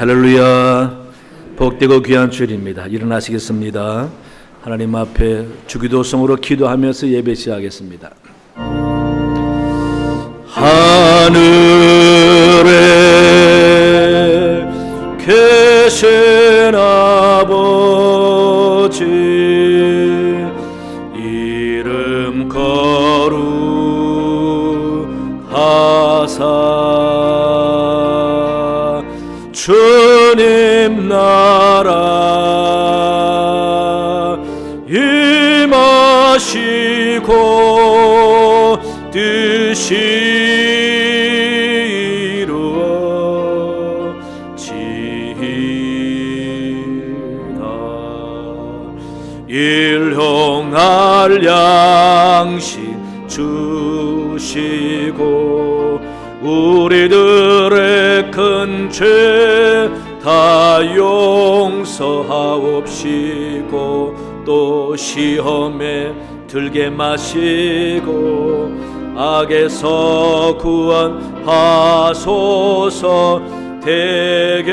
할렐루야. 복되고 귀한 주일입니다. 일어나시겠습니다. 하나님 앞에 주기도성으로 기도하면서 예배 시작하겠습니다. 하늘에 계신 아버지 이름 거룩하사 주님 나라 임하시고 뜻이 이루어지이다. 일용할 양식 주시고 우리들의 큰 죄 다 용서하옵시고 또 시험에 들게 마시고 악에서 구원하소서. 대개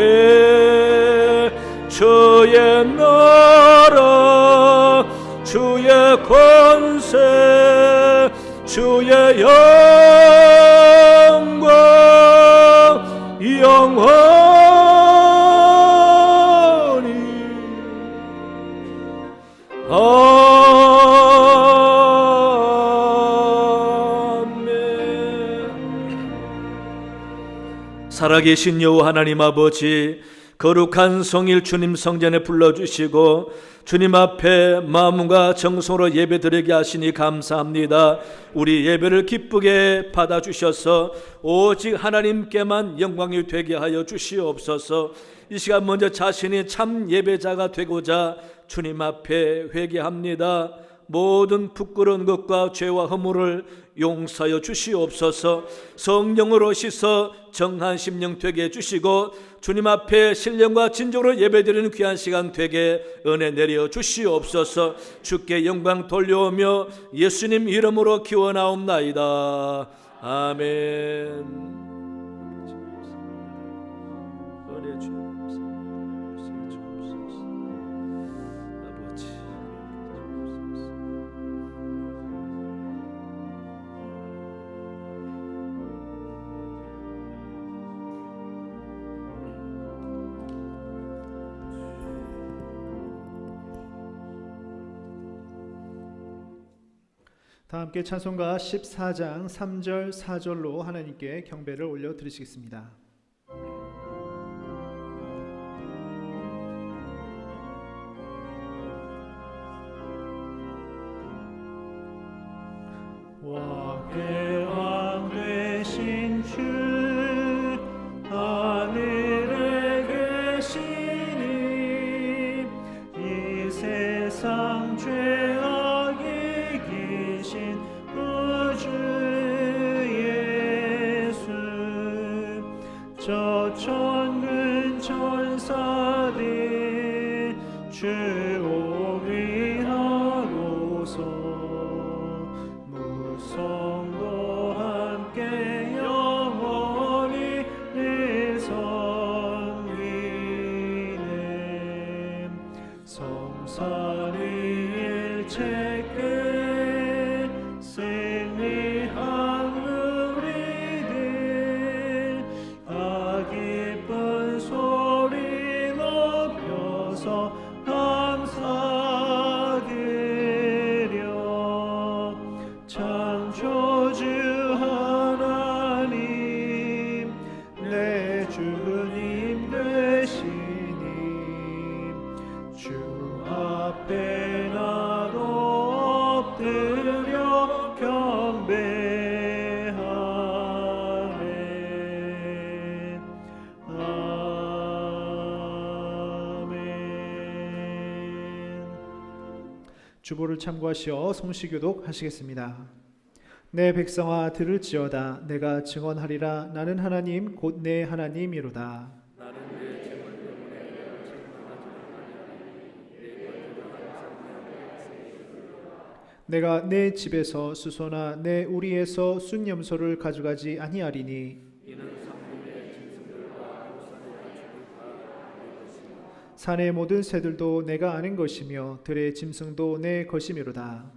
주의 나라 주의 권세 주의 영광 영원히 살아계신 여호와 하나님 아버지, 거룩한 성일 주님 성전에 불러주시고 주님 앞에 마음과 정성으로 예배드리게 하시니 감사합니다. 우리 예배를 기쁘게 받아주셔서 오직 하나님께만 영광이 되게 하여 주시옵소서. 이 시간 먼저 자신이 참 예배자가 되고자 주님 앞에 회개합니다. 모든 부끄러운 것과 죄와 허물을 용서하여 주시옵소서. 성령으로 씻어 정한 심령 되게 해주시고 주님 앞에 신령과 진정으로 예배드리는 귀한 시간 되게 은혜 내려 주시옵소서. 주께 영광 돌려오며 예수님 이름으로 기원하옵나이다. 아멘. 다 함께 찬송가 14장 3절 4절로 하나님께 경배를 올려드리시겠습니다. 왕의 되신 주 하늘에 계시니 이 세상 죄악 이기신 구주 예수 저 천군 천사들 주 오위하고서 성도 함께 영원히 늘 섬기네. 성살이 일체께 승리한 우리들 아 기쁜 소리 높여서 감사드려. 창조주 하나님 내 주님 되시니 주 앞에 나도 엎드려 경배하네. 아멘. 주보를 참고하시어 성시교독 하시겠습니다. 내 백성아 들을지어다. 내가 증언하리라. 나는 하나님 곧 내 하나님이로다. 내가 내 집에서 수소나 내 우리에서 순염소를 가져가지 아니하리니 산의 모든 새들도 내가 아는 것이며 들의 짐승도 내 것이미로다.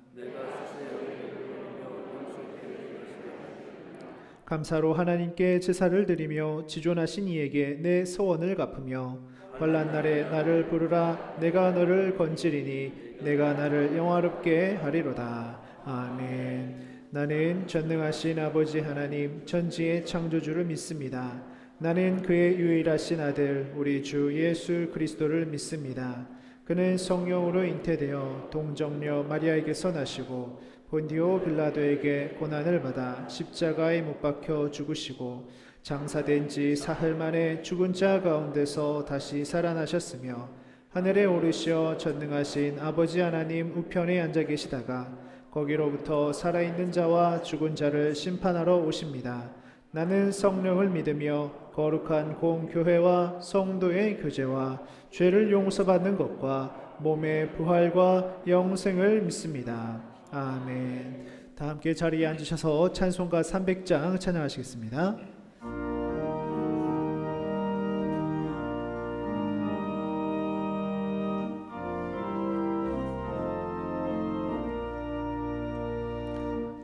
감사로 하나님께 제사를 드리며 지존하신 이에게 내 서원을 갚으며 환난 날에 나를 부르라. 내가 너를 건지리니 내가 나를 영화롭게 하리로다. 아멘. 나는 전능하신 아버지 하나님 전지의 창조주를 믿습니다. 나는 그의 유일하신 아들 우리 주 예수 그리스도를 믿습니다. 그는 성령으로 잉태되어 동정녀 마리아에게서 나시고 본디오 빌라도에게 고난을 받아 십자가에 못 박혀 죽으시고 장사된 지 사흘 만에 죽은 자 가운데서 다시 살아나셨으며 하늘에 오르시어 전능하신 아버지 하나님 우편에 앉아 계시다가 거기로부터 살아있는 자와 죽은 자를 심판하러 오십니다. 나는 성령을 믿으며 거룩한 공교회와 성도의 교제와 죄를 용서받는 것과 몸의 부활과 영생을 믿습니다. 아멘. 다 함께 자리에 앉으셔서 찬송가 300장 찬양하시겠습니다.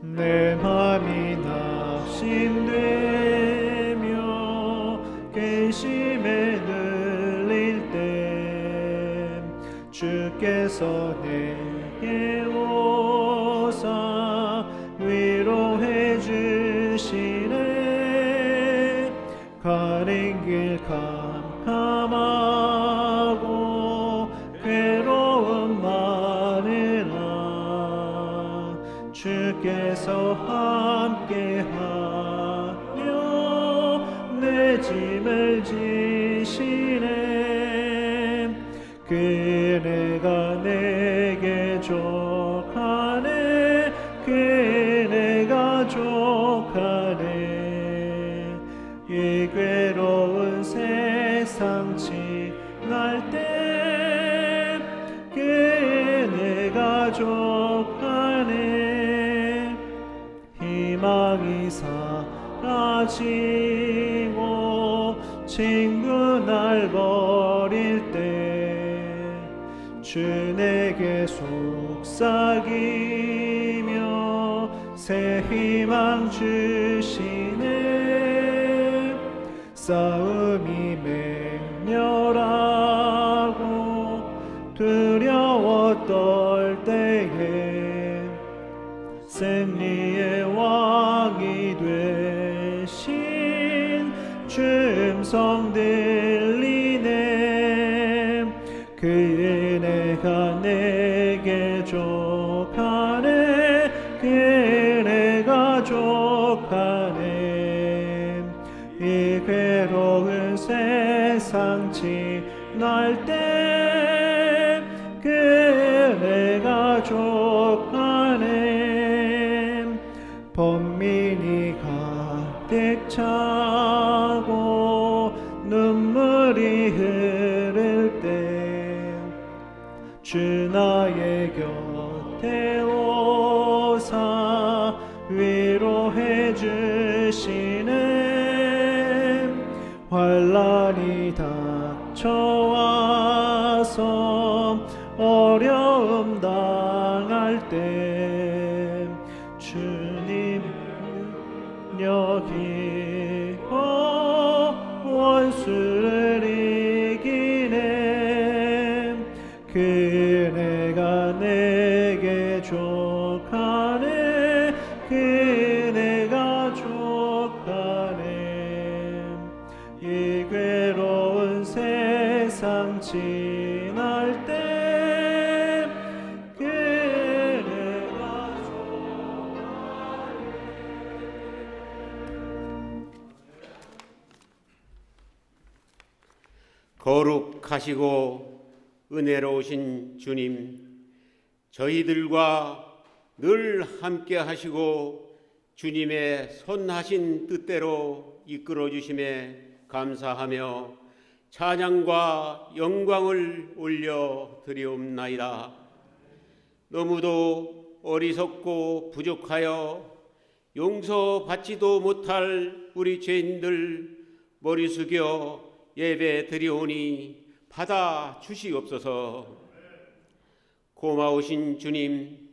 내 맘이 낙심되며 근심에 들릴 때 주께서 내게 오사 위로해 주시네. 가는 길 캄캄하고 괴로움 많으나 주께서 함께하며 내 짐을 지시네. 그네가 내게 족하네. 그네가 족하네. 이 괴로운 세상 지날 때 그네가 족하네. 희망이 사라지고 친구 날 버릴 때 주 내게 속삭이며 새 희망 주시네. 싸움이 맹렬하고 두려워 떨 때에 승리의 왕이 되신 주 음성 들리네. 그 은혜가 내게 족하네. 그 은혜가 족하네. 이 괴로운 세상 지날 때 그 은혜가 족하네. 번민이 가득 차고 눈물이 흐를 때 주 나의 곁에 오사 위로해 주시네. 환난이 닥쳐와서 어려움 당할 때 주님 능력이고 원수를 이기네. 그네가 내게 족하네. 그네가 족하네. 이 괴로운 세상 지날 때 그네가 족하네. 거룩하시고 은혜로우신 주님, 저희들과 늘 함께 하시고 주님의 선하신 뜻대로 이끌어 주심에 감사하며 찬양과 영광을 올려 드리옵나이다. 너무도 어리석고 부족하여 용서받지도 못할 우리 죄인들 머리 숙여 예배 드리오니 받아 주시옵소서. 고마우신 주님,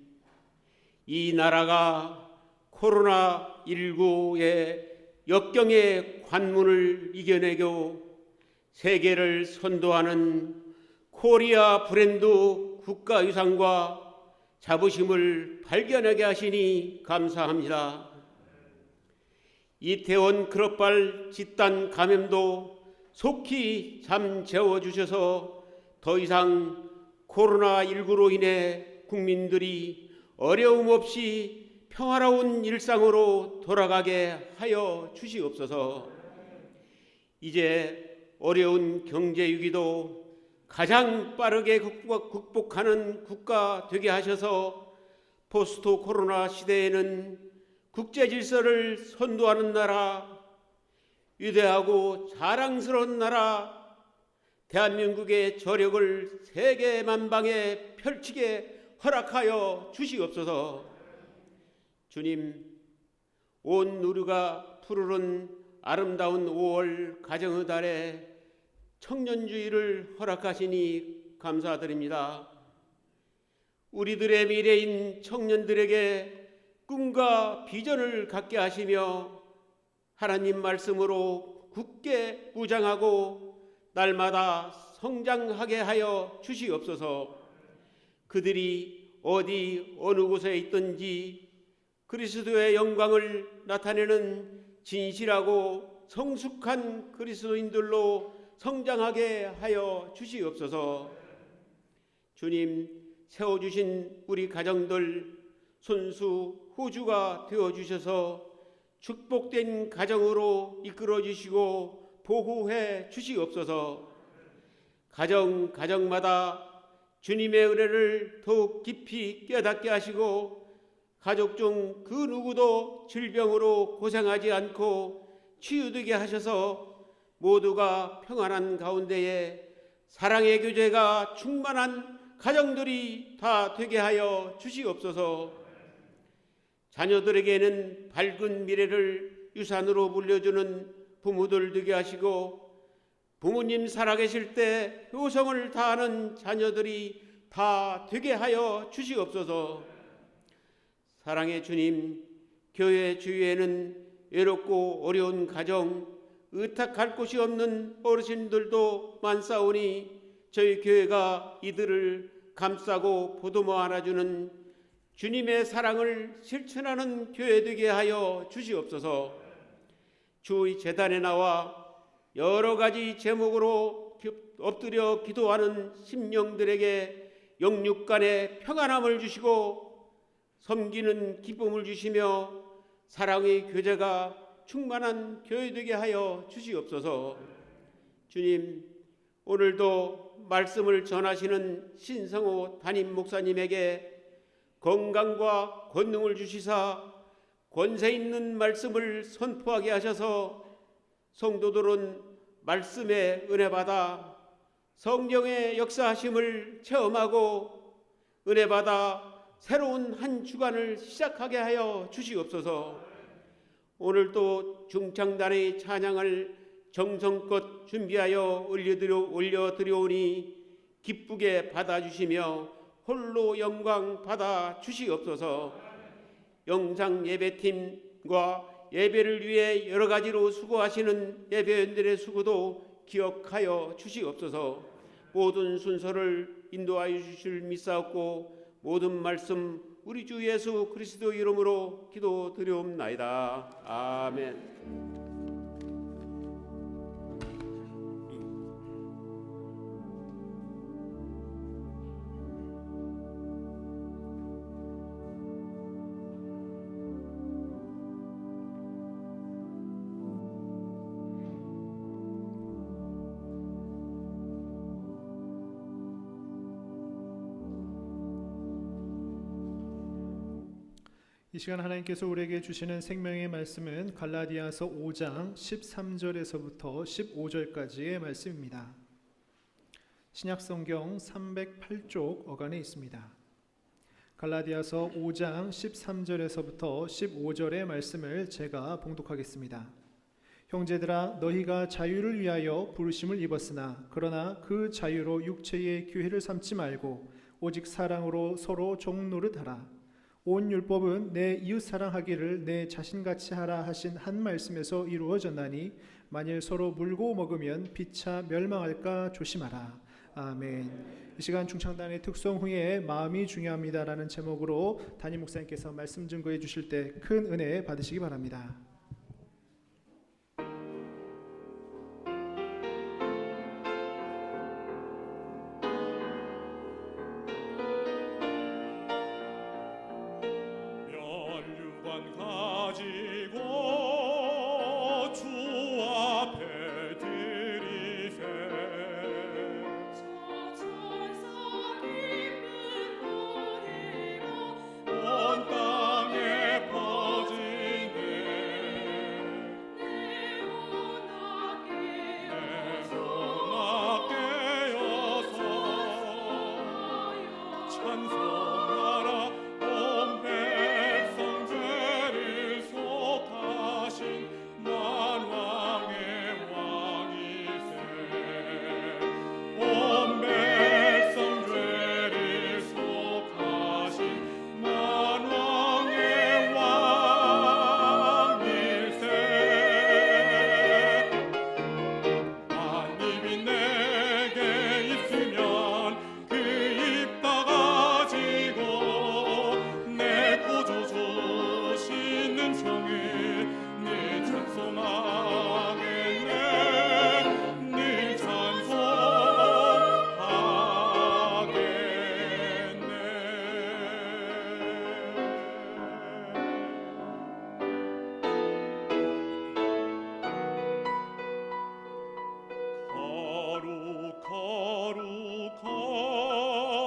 이 나라가 코로나19의 역경의 관문을 이겨내고 세계를 선도하는 코리아 브랜드 국가유산과 자부심을 발견하게 하시니 감사합니다. 이태원 크로빨 집단 감염도 속히 잠재워 주셔서 더 이상 코로나19로 인해 국민들이 어려움 없이 평화로운 일상으로 돌아가게 하여 주시옵소서. 이제 어려운 경제 위기도 가장 빠르게 극복하는 국가 되게 하셔서 포스트 코로나 시대에는 국제 질서를 선도하는 나라, 위대하고 자랑스러운 나라, 대한민국의 저력을 세계 만방에 펼치게 허락하여 주시옵소서. 주님, 온 누리가 푸르른 아름다운 5월 가정의 달에 청년주의를 허락하시니 감사드립니다. 우리들의 미래인 청년들에게 꿈과 비전을 갖게 하시며 하나님 말씀으로 굳게 무장하고 날마다 성장하게 하여 주시옵소서. 그들이 어느 곳에 있든지 그리스도의 영광을 나타내는 진실하고 성숙한 그리스도인들로 성장하게 하여 주시옵소서. 주님, 세워주신 우리 가정들 손수 호주가 되어주셔서 축복된 가정으로 이끌어 주시고 보호해 주시옵소서. 가정마다 주님의 은혜를 더욱 깊이 깨닫게 하시고 가족 중 그 누구도 질병으로 고생하지 않고 치유되게 하셔서 모두가 평안한 가운데에 사랑의 교제가 충만한 가정들이 다 되게 하여 주시옵소서. 자녀들에게는 밝은 미래를 유산으로 물려주는 부모들 되게 하시고 부모님 살아계실 때 효성을 다하는 자녀들이 다 되게 하여 주시옵소서. 사랑의 주님, 교회 주위에는 외롭고 어려운 가정, 의탁할 곳이 없는 어르신들도 많사오니 저희 교회가 이들을 감싸고 보듬어 안아주는 주님의 사랑을 실천하는 교회 되게 하여 주시옵소서. 주의 제단에 나와 여러 가지 제목으로 엎드려 기도하는 심령들에게 영육간의 평안함을 주시고 섬기는 기쁨을 주시며 사랑의 교제가 충만한 교회 되게 하여 주시옵소서. 주님, 오늘도 말씀을 전하시는 신성호 담임 목사님에게 건강과 권능을 주시사 권세 있는 말씀을 선포하게 하셔서 성도들은 말씀의 은혜 받아 성령의 역사하심을 체험하고 은혜 받아 새로운 한 주간을 시작하게 하여 주시옵소서. 오늘도 중창단의 찬양을 정성껏 준비하여 올려드려오니 기쁘게 받아주시며 홀로 영광 받아 주시옵소서. 영상 예배팀과 예배를 위해 여러 가지로 수고하시는 예배원들의 수고도 기억하여 주시옵소서. 모든 순서를 인도하여 주실 믿사옵고 모든 말씀 우리 주 예수 그리스도 이름으로 기도드리옵나이다. 아멘. 이 시간 하나님께서 우리에게 주시는 생명의 말씀은 갈라디아서 5장 13절에서부터 15절까지의 말씀입니다. 신약성경 308쪽 어간에 있습니다. 갈라디아서 5장 13절에서부터 15절의 말씀을 제가 봉독하겠습니다. 형제들아 너희가 자유를 위하여 부르심을 입었으나 그러나 그 자유로 육체의 교회를 삼지 말고 오직 사랑으로 서로 종노릇하라. 온 율법은 내 이웃 사랑하기를 내 자신같이 하라 하신 한 말씀에서 이루어졌나니 만일 서로 물고 먹으면 피차 멸망할까 조심하라. 아멘. 이 시간 중창단의 특송 후에 마음이 중요합니다라는 제목으로 담임 목사님께서 말씀 증거해 주실 때 큰 은혜 받으시기 바랍니다. 면류관 가지고 주 앞에 들이세 천사 기쁜 노래가 온 땅에 퍼지네 내 내손아 깨어서 찬송하라 온 백성 죄를 속하신 만왕의 왕이세 온 백성 죄를 속하신 만왕의 왕일세 만입이 내게 있으면 그 입 다 가지고 내 구주 주신 은총을 네 찬송하겠네 네 찬송하겠네 거룩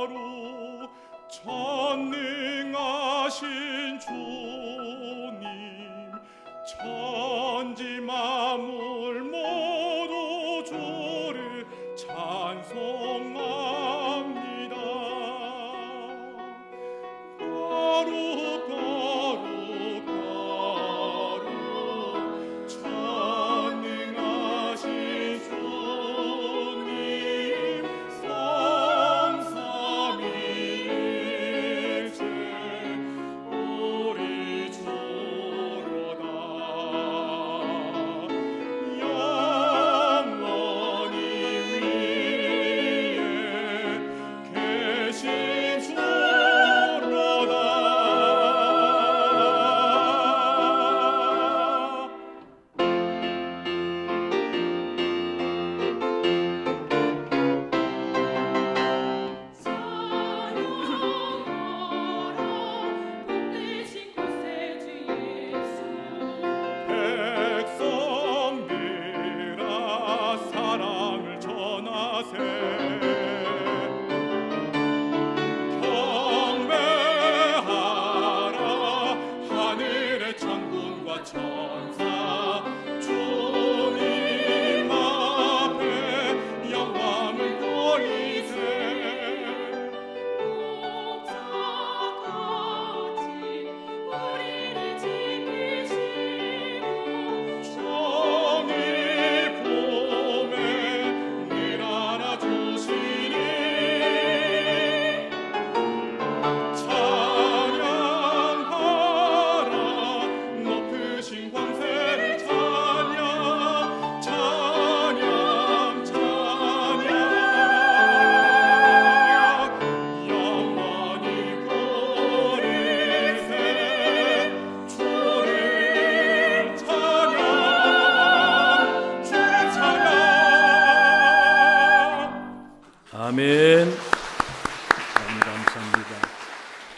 전능하신 주님 천지 만물 모두 주를 찬송합니다 거룩 전능하신 주님 성삼위일체 우리 주로다 영원히 위에 계신 주로다 찬양하라 복되신 구세주 예수 백성들아 사랑을 전하세 경배하라 하늘의 천군과 천사 주님 앞에 영광을 돌리세 목자같이 우리를 지키시고 정의 봄에 늘 안아주시니 찬양하라 높으신 권세를 찬양 찬양 찬양 영원히 부르세 주를 찬양 주를 찬양 아멘. 하나님 감사합니다.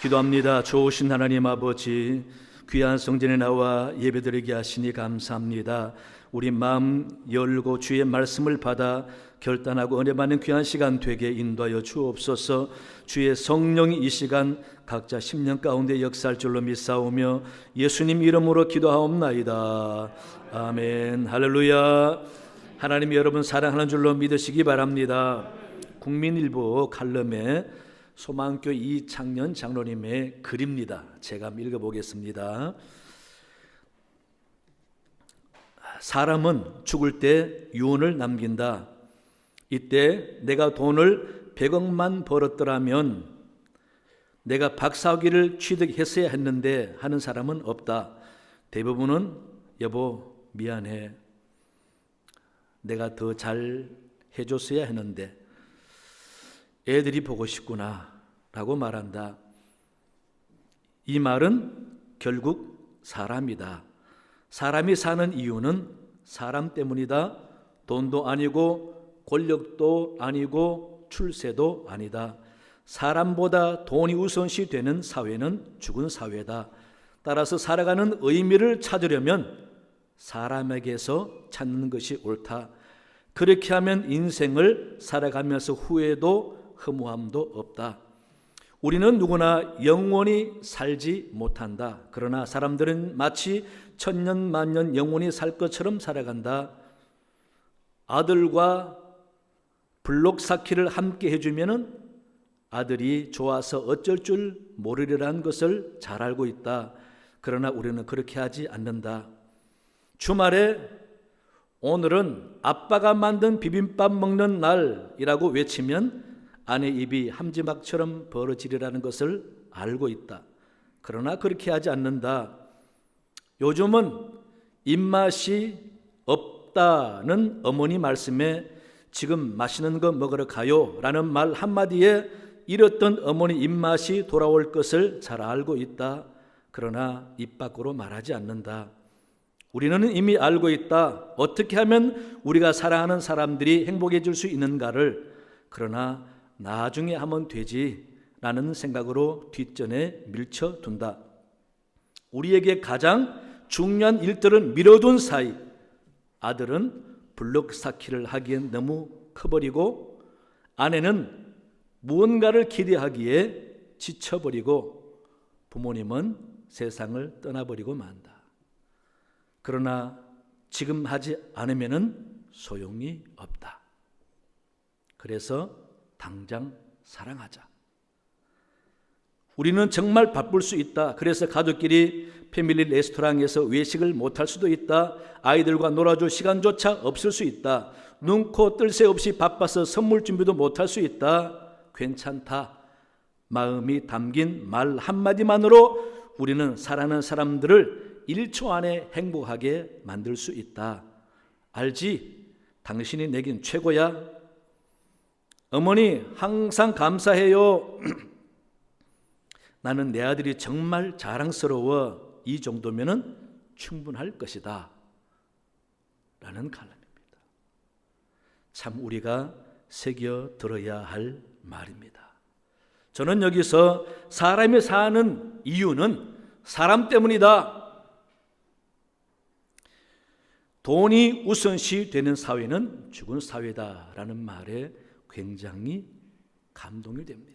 기도합니다. 좋으신 하나님 아버지, 귀한 성전에 나와 예배드리게 하시니 감사합니다. 우리 마음 열고 주의 말씀을 받아 결단하고 은혜 받는 귀한 시간 되게 인도하여 주옵소서. 주의 성령이 이 시간 각자 심령 가운데 역사할 줄로 믿사오며 예수님 이름으로 기도하옵나이다. 아멘. 할렐루야. 하나님이 여러분 사랑하는 줄로 믿으시기 바랍니다. 국민일보 칼럼에 소망교 이창년 장로님의 글입니다. 제가 읽어보겠습니다. 사람은 죽을 때 유언을 남긴다. 이때 내가 돈을 100억만 벌었더라면 내가 박사학위를 취득했어야 했는데 하는 사람은 없다. 대부분은 여보 미안해. 내가 더 잘 해줬어야 했는데 애들이 보고 싶구나 라고 말한다. 이 말은 결국 사람이다. 사람이 사는 이유는 사람 때문이다. 돈도 아니고 권력도 아니고 출세도 아니다. 사람보다 돈이 우선시 되는 사회는 죽은 사회다. 따라서 살아가는 의미를 찾으려면 사람에게서 찾는 것이 옳다. 그렇게 하면 인생을 살아가면서 후회도 허무함도 없다. 우리는 누구나 영원히 살지 못한다. 그러나 사람들은 마치 천년 만년 영원히 살 것처럼 살아간다. 아들과 블록 쌓기를 함께 해주면은 아들이 좋아서 어쩔 줄 모르리라는 것을 잘 알고 있다. 그러나 우리는 그렇게 하지 않는다. 주말에 오늘은 아빠가 만든 비빔밥 먹는 날이라고 외치면 아내 입이 함지막처럼 벌어지리라는 것을 알고 있다. 그러나 그렇게 하지 않는다. 요즘은 입맛이 없다는 어머니 말씀에 지금 맛있는 거 먹으러 가요 라는 말 한마디에 잃었던 어머니 입맛이 돌아올 것을 잘 알고 있다. 그러나 입 밖으로 말하지 않는다. 우리는 이미 알고 있다. 어떻게 하면 우리가 사랑하는 사람들이 행복해질 수 있는가를. 그러나 나중에 하면 되지 라는 생각으로 뒷전에 밀쳐둔다. 우리에게 가장 중요한 일들을 미뤄둔 사이 아들은 블록 쌓기를 하기엔 너무 커버리고 아내는 무언가를 기대하기에 지쳐버리고 부모님은 세상을 떠나버리고 만다. 그러나 지금 하지 않으면 소용이 없다. 그래서 당장 사랑하자. 우리는 정말 바쁠 수 있다. 그래서 가족끼리 패밀리 레스토랑에서 외식을 못할 수도 있다. 아이들과 놀아줄 시간조차 없을 수 있다. 눈코 뜰 새 없이 바빠서 선물 준비도 못할 수 있다. 괜찮다. 마음이 담긴 말 한마디만으로 우리는 사랑하는 사람들을 1초 안에 행복하게 만들 수 있다. 알지? 당신이 내겐 최고야. 어머니 항상 감사해요. 나는 내 아들이 정말 자랑스러워. 이 정도면은 충분할 것이다 라는 칼럼입니다. 참 우리가 새겨 들어야 할 말입니다. 저는 여기서 사람이 사는 이유는 사람 때문이다. 돈이 우선시 되는 사회는 죽은 사회다라는 말에 굉장히 감동이 됩니다.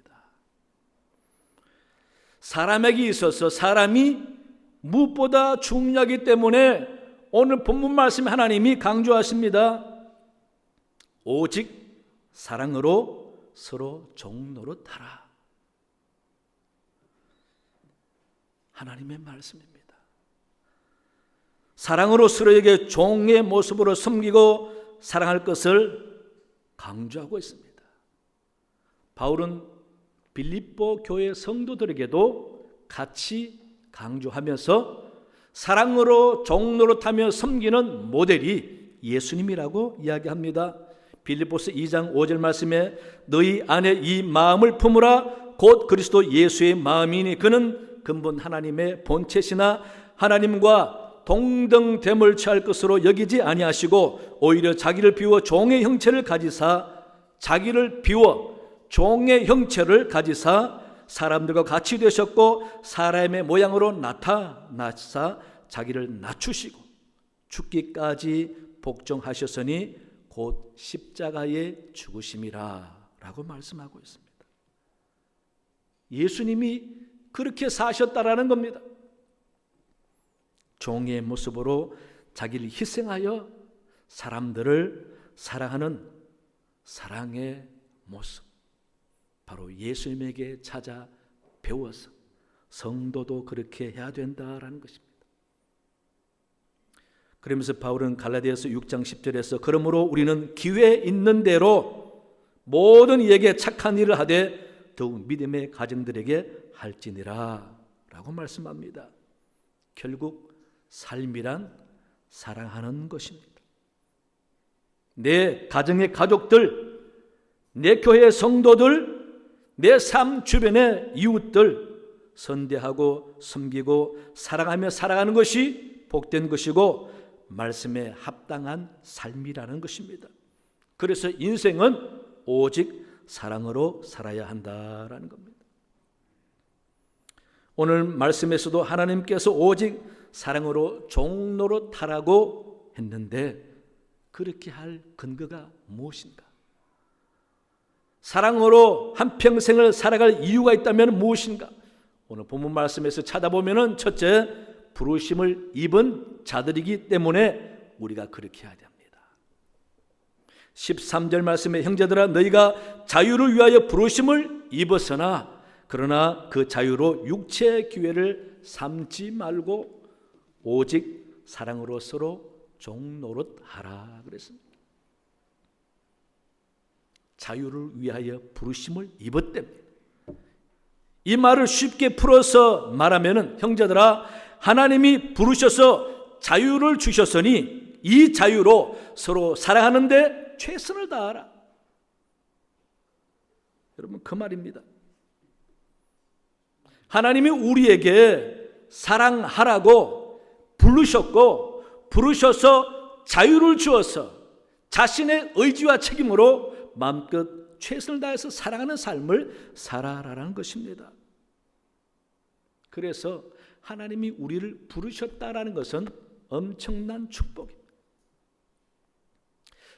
사람에게 있어서 사람이 무엇보다 중요하기 때문에 오늘 본문 말씀 하나님이 강조하십니다. 오직 사랑으로 서로 종노릇하라. 하나님의 말씀입니다. 사랑으로 서로에게 종의 모습으로 섬기고 사랑할 것을 강조하고 있습니다. 바울은 빌립보 교회 성도들에게도 같이 강조하면서 사랑으로 종노릇하며 섬기는 모델이 예수님이라고 이야기합니다. 빌립보서 2장 5절 말씀에 너희 안에 이 마음을 품으라 곧 그리스도 예수의 마음이니 그는 근본 하나님의 본체시나 하나님과 동등됨을 취할 것으로 여기지 아니하시고 오히려 자기를 비워 종의 형체를 가지사 사람들과 같이 되셨고 사람의 모양으로 나타나사 자기를 낮추시고 죽기까지 복종하셨으니 곧 십자가에 죽으심이라 라고 말씀하고 있습니다. 예수님이 그렇게 사셨다라는 겁니다. 종의 모습으로 자기를 희생하여 사람들을 사랑하는 사랑의 모습, 바로 예수님에게 찾아 배워서 성도도 그렇게 해야 된다라는 것입니다. 그러면서 바울은 갈라디아서 6장 10절에서 그러므로 우리는 기회 있는 대로 모든 이에게 착한 일을 하되 더욱 믿음의 가정들에게 할지니라 라고 말씀합니다. 결국 삶이란 사랑하는 것입니다. 내 가정의 가족들, 내 교회의 성도들, 내 삶 주변의 이웃들 선대하고 섬기고 사랑하며 살아가는 것이 복된 것이고 말씀에 합당한 삶이라는 것입니다. 그래서 인생은 오직 사랑으로 살아야 한다라는 겁니다. 오늘 말씀에서도 하나님께서 오직 사랑으로 종노릇하라고 했는데 그렇게 할 근거가 무엇인가? 사랑으로 한평생을 살아갈 이유가 있다면 무엇인가? 오늘 본문 말씀에서 찾아보면 첫째, 부르심을 입은 자들이기 때문에 우리가 그렇게 해야 됩니다. 13절 말씀에 형제들아 너희가 자유를 위하여 부르심을 입었으나 그러나 그 자유로 육체의 기회를 삼지 말고 오직 사랑으로 서로 종노릇하라 그랬습니다. 자유를 위하여 부르심을 입었답니다. 이 말을 쉽게 풀어서 말하면 형제들아 하나님이 부르셔서 자유를 주셨으니 이 자유로 서로 사랑하는데 최선을 다하라. 여러분 그 말입니다. 하나님이 우리에게 사랑하라고 부르셨고 부르셔서 자유를 주어서 자신의 의지와 책임으로 마음껏 최선을 다해서 사랑하는 삶을 살아라라는 것입니다. 그래서 하나님이 우리를 부르셨다라는 것은 엄청난 축복입니다.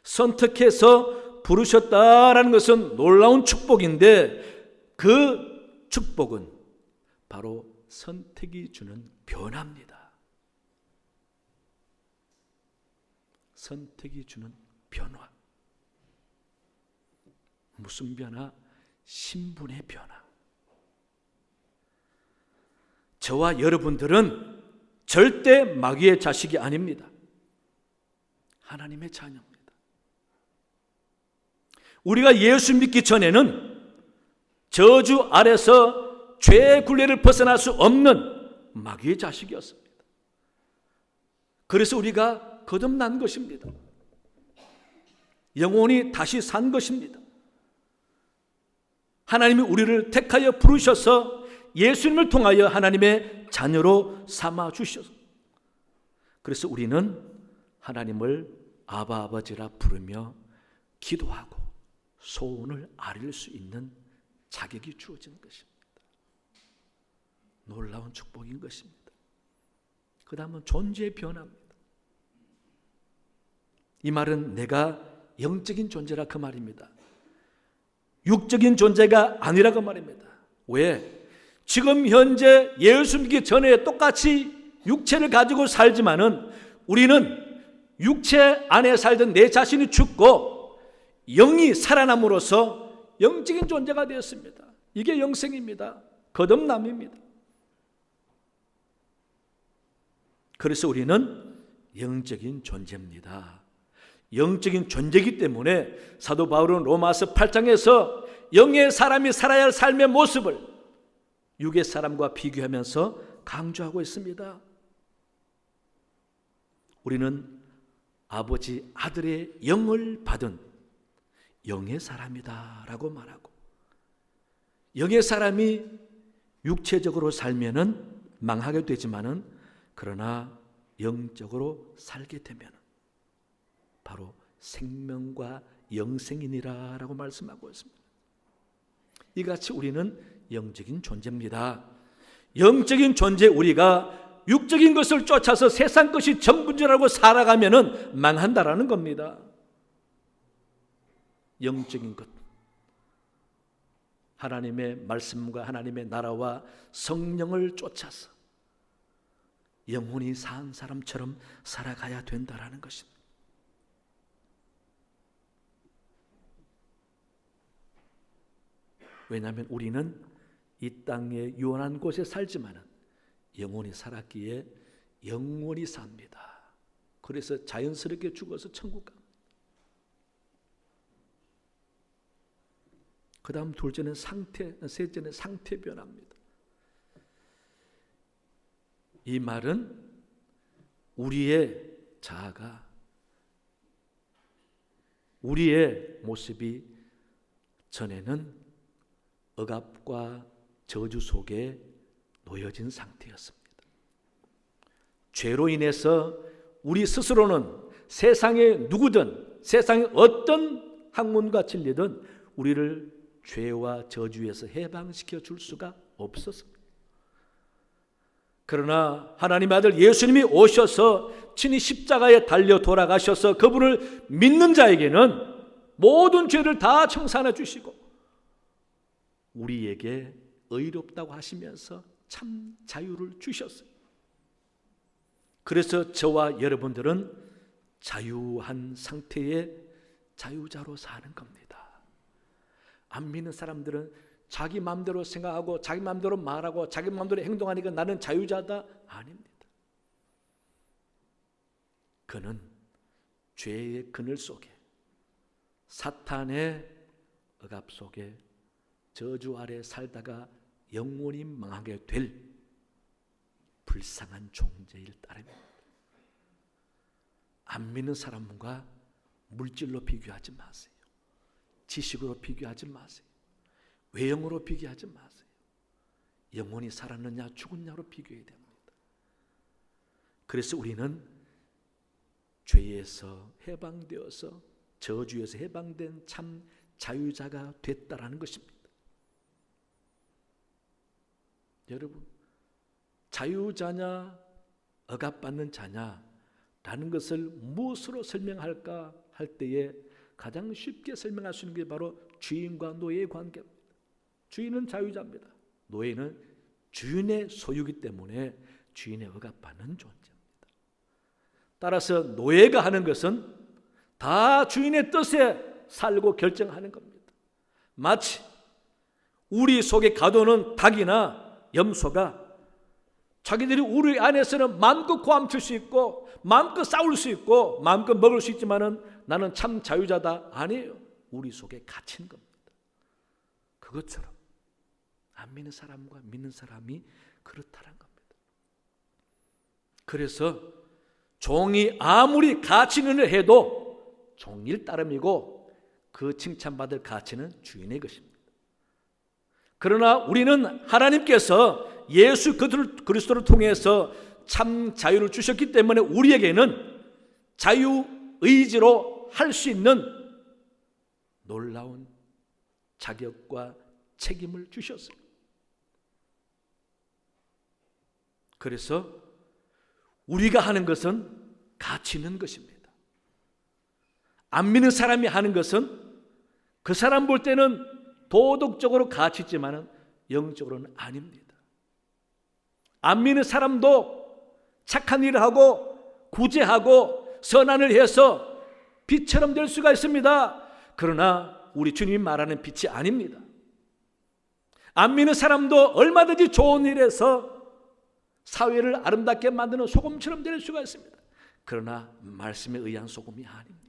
선택해서 부르셨다라는 것은 놀라운 축복인데 그 축복은 바로 선택이 주는 변화입니다. 선택이 주는 변화. 무슨 변화? 신분의 변화. 저와 여러분들은 절대 마귀의 자식이 아닙니다. 하나님의 자녀입니다. 우리가 예수 믿기 전에는 저주 아래서 죄의 굴레를 벗어날 수 없는 마귀의 자식이었습니다. 그래서 우리가 거듭난 것입니다. 영혼이 다시 산 것입니다. 하나님이 우리를 택하여 부르셔서 예수님을 통하여 하나님의 자녀로 삼아 주셔서 그래서 우리는 하나님을 아바 아버지라 부르며 기도하고 소원을 아릴 수 있는 자격이 주어진 것입니다. 놀라운 축복인 것입니다. 그 다음은 존재의 변화입니다. 이 말은 내가 영적인 존재라 그 말입니다. 육적인 존재가 아니라 그 말입니다. 왜? 지금 현재 예수 믿기 전에 똑같이 육체를 가지고 살지만은 우리는 육체 안에 살던 내 자신이 죽고 영이 살아남으로써 영적인 존재가 되었습니다. 이게 영생입니다. 거듭남입니다. 그래서 우리는 영적인 존재입니다. 영적인 존재이기 때문에 사도 바울은 로마서 8장에서 영의 사람이 살아야 할 삶의 모습을 육의 사람과 비교하면서 강조하고 있습니다. 우리는 아버지 아들의 영을 받은 영의 사람이다 라고 말하고 영의 사람이 육체적으로 살면은 망하게 되지만은 그러나 영적으로 살게 되면 바로 생명과 영생이니라 라고 말씀하고 있습니다. 이같이 우리는 영적인 존재입니다. 영적인 존재 우리가 육적인 것을 쫓아서 세상 것이 전부인 줄 알고 살아가면은 망한다라는 겁니다. 영적인 것, 하나님의 말씀과 하나님의 나라와 성령을 쫓아서 영혼이 산 사람처럼 살아가야 된다라는 것입니다. 왜냐하면 우리는 이 땅의 유한한 곳에 살지만은 영혼이 살았기에 영원히 삽니다. 그래서 자연스럽게 죽어서 천국 갑니다. 그 다음 둘째는 셋째는 상태 변화입니다. 이 말은 우리의 자아가, 우리의 모습이 전에는 억압과 저주 속에 놓여진 상태였습니다. 죄로 인해서 우리 스스로는 세상에 누구든, 세상에 어떤 학문과 진리든 우리를 죄와 저주에서 해방시켜 줄 수가 없었습니다. 그러나 하나님의 아들 예수님이 오셔서 친히 십자가에 달려 돌아가셔서 그분을 믿는 자에게는 모든 죄를 다 청산해 주시고 우리에게 의롭다고 하시면서 참 자유를 주셨어요. 그래서 저와 여러분들은 자유한 상태의 자유자로 사는 겁니다. 안 믿는 사람들은 자기 마음대로 생각하고 자기 마음대로 말하고 자기 마음대로 행동하니까 나는 자유자다. 아닙니다. 그는 죄의 그늘 속에, 사탄의 억압 속에 저주 아래 살다가 영원히 망하게 될 불쌍한 존재일 따름입니다. 안 믿는 사람과 물질로 비교하지 마세요. 지식으로 비교하지 마세요. 외형으로 비교하지 마세요. 영혼이 살았느냐 죽었냐로 비교해야 됩니다. 그래서 우리는 죄에서 해방되어서 저주에서 해방된 참 자유자가 됐다라는 것입니다. 여러분, 자유자냐 억압받는 자냐라는 것을 무엇으로 설명할까 할 때에 가장 쉽게 설명할 수 있는 게 바로 주인과 노예의 관계입니다. 주인은 자유자입니다. 노예는 주인의 소유이기 때문에 주인의 억압받는 존재입니다. 따라서 노예가 하는 것은 다 주인의 뜻에 살고 결정하는 겁니다. 마치 우리 속에 가둬놓은 닭이나 염소가 자기들이 우리 안에서는 마음껏 고함칠 수 있고 마음껏 싸울 수 있고 마음껏 먹을 수 있지만은 나는 참 자유자다. 아니에요. 우리 속에 갇힌 겁니다. 그것처럼 안 믿는 사람과 믿는 사람이 그렇다는 겁니다. 그래서 종이 아무리 가치는 해도 종일 따름이고 그 칭찬받을 가치는 주인의 것입니다. 그러나 우리는 하나님께서 예수 그리스도를 통해서 참 자유를 주셨기 때문에 우리에게는 자유의지로 할 수 있는 놀라운 자격과 책임을 주셨어요. 그래서 우리가 하는 것은 가치 있는 것입니다. 안 믿는 사람이 하는 것은 그 사람 볼 때는 도덕적으로 가치 있지만 영적으로는 아닙니다. 안 믿는 사람도 착한 일을 하고 구제하고 선한을 해서 빛처럼 될 수가 있습니다. 그러나 우리 주님이 말하는 빛이 아닙니다. 안 믿는 사람도 얼마든지 좋은 일에서 사회를 아름답게 만드는 소금처럼 될 수가 있습니다. 그러나 말씀에 의한 소금이 아닙니다.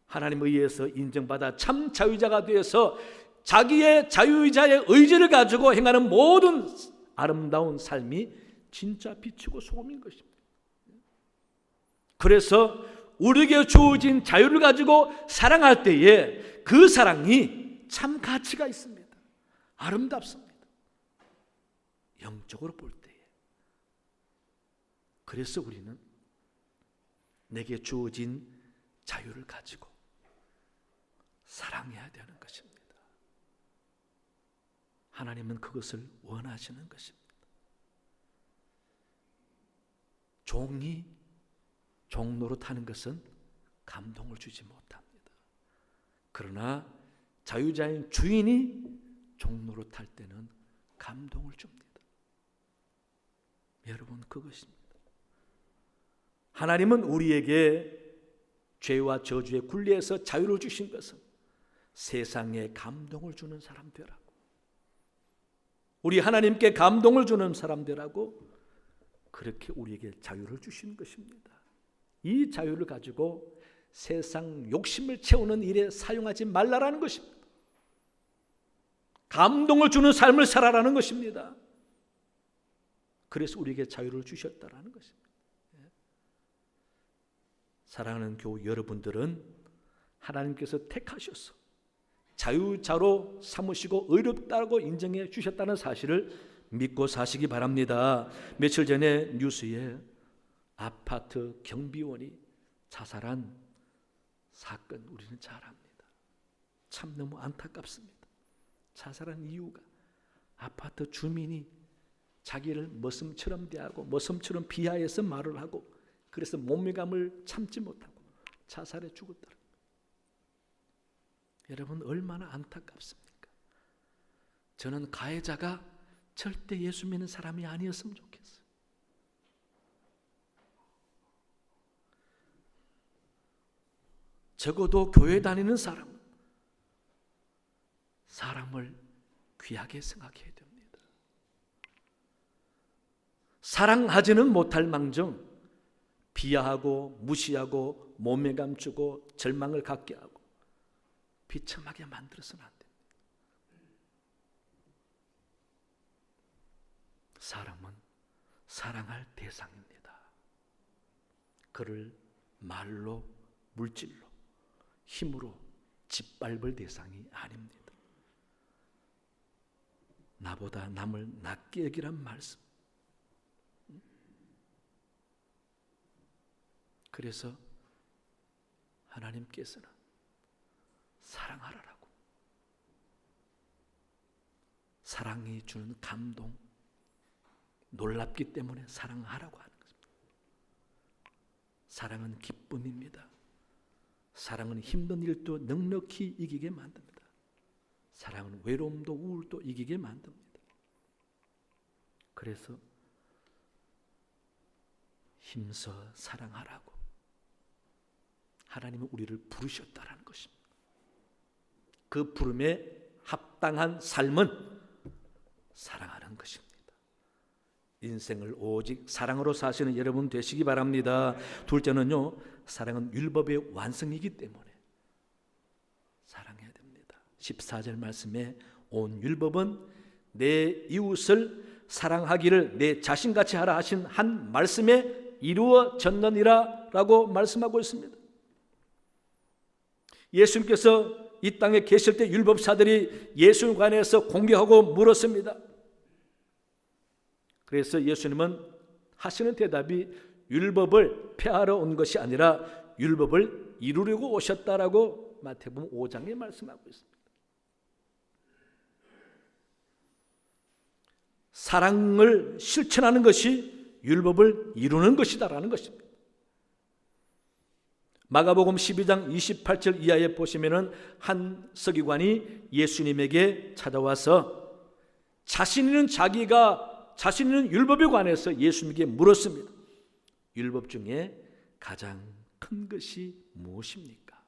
하나님에 의해서 인정받아 참 자유자가 되어서 자기의 자유자의 의지를 가지고 행하는 모든 아름다운 삶이 진짜 빛이고 소금인 것입니다. 그래서 우리에게 주어진 자유를 가지고 사랑할 때에 그 사랑이 참 가치가 있습니다. 아름답습니다. 영적으로 볼 때에. 그래서 우리는 내게 주어진 자유를 가지고 사랑해야 되는 것입니다. 하나님은 그것을 원하시는 것입니다. 종이 종노릇 하는 것은 감동을 주지 못합니다. 그러나 자유자인 주인이 종노릇 할 때는 감동을 줍니다. 여러분, 그것입니다. 하나님은 우리에게 죄와 저주의 굴레에서 자유를 주신 것은 세상에 감동을 주는 사람 되라고, 우리 하나님께 감동을 주는 사람 되라고 그렇게 우리에게 자유를 주신 것입니다. 이 자유를 가지고 세상 욕심을 채우는 일에 사용하지 말라라는 것입니다. 감동을 주는 삶을 살아라는 것입니다. 그래서 우리에게 자유를 주셨다라는 것입니다. 사랑하는 교우 여러분들은 하나님께서 택하셔서 자유자로 삼으시고 의롭다고 인정해 주셨다는 사실을 믿고 사시기 바랍니다. 며칠 전에 뉴스에 아파트 경비원이 자살한 사건 우리는 잘 압니다. 참 너무 안타깝습니다. 자살한 이유가 아파트 주민이 자기를 머슴처럼 대하고 머슴처럼 비하해서 말을 하고 그래서 몸매감을 참지 못하고 자살해 죽었다. 여러분 얼마나 안타깝습니까? 저는 가해자가 절대 예수 믿는 사람이 아니었으면 좋겠어요. 적어도 교회 다니는 사람은 사람을 귀하게 생각해야 됩니다. 사랑하지는 못할 망정 비하하고 무시하고 몸에 감추고 절망을 갖게 하고 비참하게 만들어서는 안 됩니다. 사람은 사랑할 대상입니다. 그를 말로 물질로 힘으로 짓밟을 대상이 아닙니다. 나보다 남을 낮게 여기란 말씀. 그래서 하나님께서는 사랑하라라고, 사랑이 주는 감동, 놀랍기 때문에 사랑하라고 하는 것입니다. 사랑은 기쁨입니다. 사랑은 힘든 일도 넉넉히 이기게 만듭니다. 사랑은 외로움도 우울도 이기게 만듭니다. 그래서 힘써 사랑하라고 하나님은 우리를 부르셨다라는 것입니다. 그 부름에 합당한 삶은 사랑하는 것입니다. 인생을 오직 사랑으로 사시는 여러분 되시기 바랍니다. 둘째는요, 사랑은 율법의 완성이기 때문에 사랑해야 됩니다. 14절 말씀에 온 율법은 내 이웃을 사랑하기를 내 자신같이 하라 하신 한 말씀에 이루어졌느니라 라고 말씀하고 있습니다. 예수님께서 이 땅에 계실 때 율법사들이 예수님에 관해서 공격하고 물었습니다. 그래서 예수님은 하시는 대답이 율법을 폐하러 온 것이 아니라 율법을 이루려고 오셨다라고 마태복음 5장에 말씀하고 있습니다. 사랑을 실천하는 것이 율법을 이루는 것이다라는 것입니다. 마가복음 12장 28절 이하에 보시면은 한 서기관이 예수님에게 찾아와서 자신 있는 율법에 관해서 예수님에게 물었습니다. 율법 중에 가장 큰 것이 무엇입니까?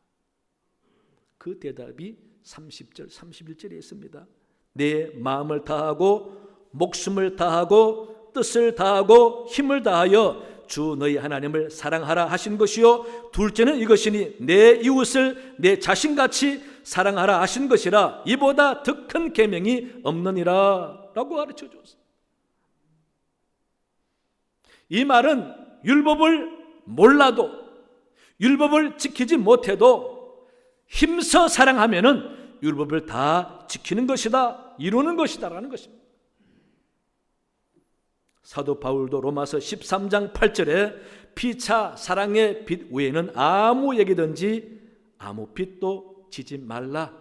그 대답이 30절, 31절에 있습니다. 내 마음을 다하고 목숨을 다하고 뜻을 다하고 힘을 다하여 주 너희 하나님을 사랑하라 하신 것이요 둘째는 이것이니 내 이웃을 내 자신같이 사랑하라 하신 것이라 이보다 더 큰 계명이 없느니라 라고 가르쳐 줬습니다. 이 말은 율법을 몰라도 율법을 지키지 못해도 힘써 사랑하면은 율법을 다 지키는 것이다, 이루는 것이다 라는 것입니다. 사도 바울도 로마서 13장 8절에 피차 사랑의 빛 외에는 아무 얘기든지 아무 빛도 지지 말라.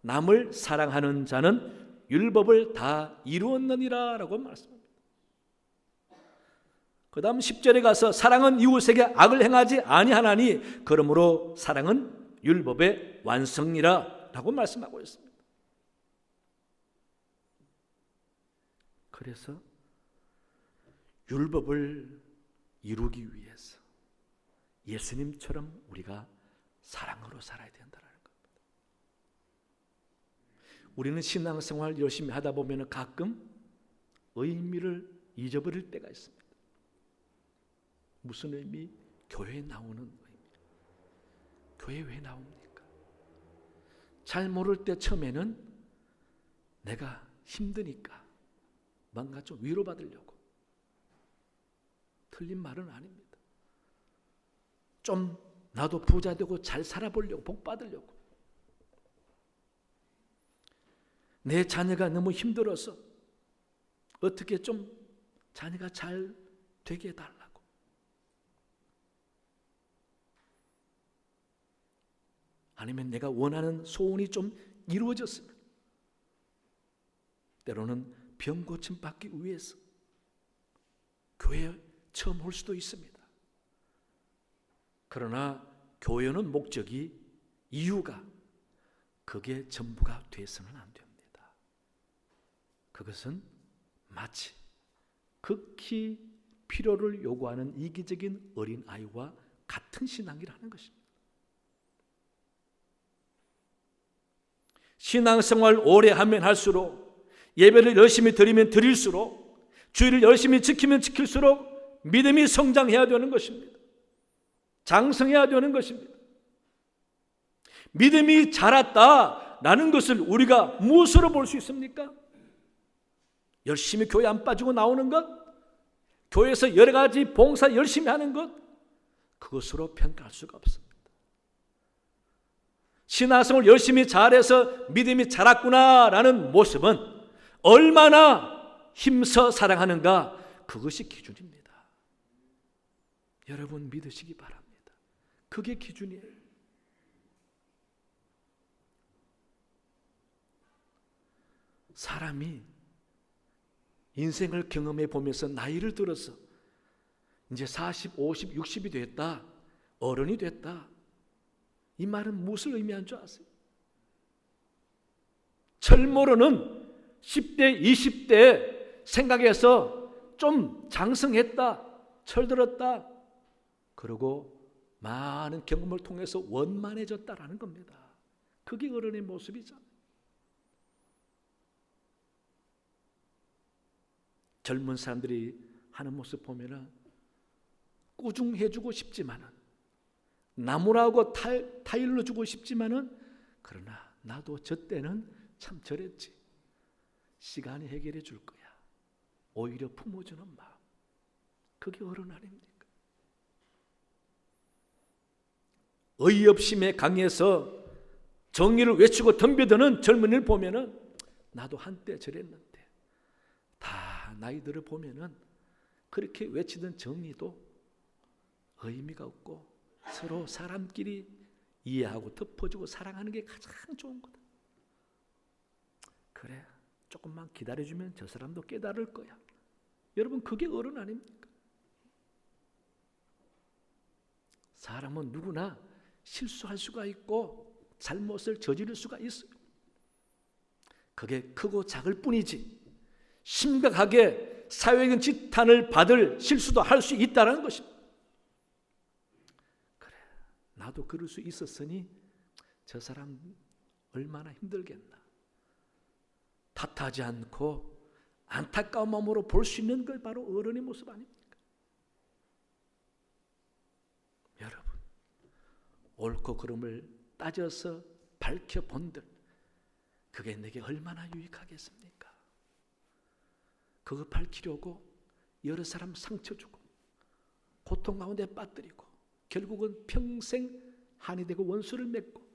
남을 사랑하는 자는 율법을 다 이루었느니라 라고 말씀합니다. 그 다음 10절에 가서 사랑은 이웃에게 악을 행하지 아니하나니 그러므로 사랑은 율법의 완성이라 라고 말씀하고 있습니다. 그래서 율법을 이루기 위해서 예수님처럼 우리가 사랑으로 살아야 된다는 겁니다. 우리는 신앙생활 열심히 하다 보면 가끔 의미를 잊어버릴 때가 있습니다. 무슨 의미? 교회에 나오는 의미. 교회에 왜 나옵니까? 잘 모를 때 처음에는 내가 힘드니까 뭔가 좀 위로받으려고. 틀린 말은 아닙니다. 좀 나도 부자 되고 잘 살아보려고, 복 받으려고. 내 자녀가 너무 힘들어서 어떻게 좀 자녀가 잘 되게 해달라고. 아니면 내가 원하는 소원이 좀 이루어졌으면, 때로는 병 고침 받기 위해서 교회에 처음 올 수도 있습니다. 그러나 교회는 목적이, 이유가 그게 전부가 돼서는 안 됩니다. 그것은 마치 극히 필요를 요구하는 이기적인 어린아이와 같은 신앙이라는 것입니다. 신앙생활 오래 하면 할수록, 예배를 열심히 드리면 드릴수록, 주일을 열심히 지키면 지킬수록 믿음이 성장해야 되는 것입니다. 장성해야 되는 것입니다. 믿음이 자랐다라는 것을 우리가 무엇으로 볼 수 있습니까? 열심히 교회 안 빠지고 나오는 것, 교회에서 여러 가지 봉사 열심히 하는 것, 그것으로 평가할 수가 없습니다. 신앙생활 열심히 잘해서 믿음이 자랐구나라는 모습은 얼마나 힘써 사랑하는가, 그것이 기준입니다. 여러분 믿으시기 바랍니다. 그게 기준이에요. 사람이 인생을 경험해 보면서 나이를 들어서 이제 40, 50, 60이 됐다, 어른이 됐다, 이 말은 무엇을 의미하는 줄 아세요? 철모로는 10대, 20대 생각해서 좀 장성했다, 철들었다, 그리고 많은 경험을 통해서 원만해졌다라는 겁니다. 그게 어른의 모습이죠. 젊은 사람들이 하는 모습 보면은 꾸중해주고 싶지만은, 나무라고 타일로 주고 싶지만은, 그러나 나도 저 때는 참 저랬지, 시간이 해결해 줄 거야, 오히려 품어주는 마음, 그게 어른 아닙니까? 의협심에 강해서 정의를 외치고 덤벼드는 젊은이를 보면은 나도 한때 저랬는데, 다 나이 들어 보면은 그렇게 외치던 정의도 의미가 없고, 서로 사람끼리 이해하고 덮어주고 사랑하는 게 가장 좋은 거다. 그래, 조금만 기다려주면 저 사람도 깨달을 거야. 여러분, 그게 어른 아닙니까? 사람은 누구나 실수할 수가 있고 잘못을 저지를 수가 있어요. 그게 크고 작을 뿐이지 심각하게 사회적인 지탄을 받을 실수도 할 수 있다는 것입니다. 그래, 나도 그럴 수 있었으니 저 사람 얼마나 힘들겠나. 탓하지 않고 안타까운 마음으로 볼 수 있는 걸 바로 어른의 모습 아닙니까? 여러분, 옳고 그름을 따져서 밝혀본들, 그게 내게 얼마나 유익하겠습니까? 그거 밝히려고 여러 사람 상처 주고 고통 가운데 빠뜨리고 결국은 평생 한이 되고 원수를 맺고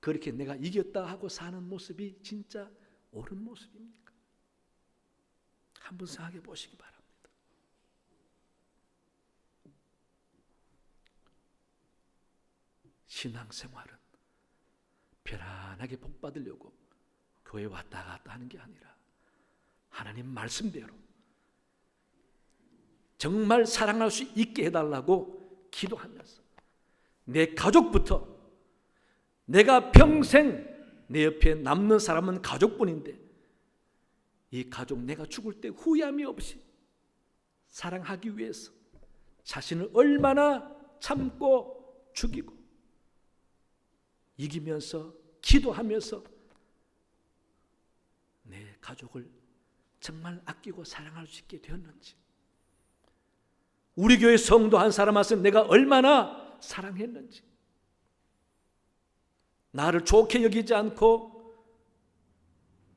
그렇게 내가 이겼다 하고 사는 모습이 진짜 옳은 모습입니까? 한번 생각해 보시기 바랍니다. 신앙생활은 편안하게 복 받으려고 교회 왔다 갔다 하는 게 아니라 하나님 말씀대로 정말 사랑할 수 있게 해달라고 기도하면서 내 가족부터, 내가 평생 내 옆에 남는 사람은 가족뿐인데 이 가족 내가 죽을 때 후회함이 없이 사랑하기 위해서 자신을 얼마나 참고 죽이고 이기면서 기도하면서 내 가족을 정말 아끼고 사랑할 수 있게 되었는지, 우리 교회 성도 한 사람 한테 내가 얼마나 사랑했는지, 나를 좋게 여기지 않고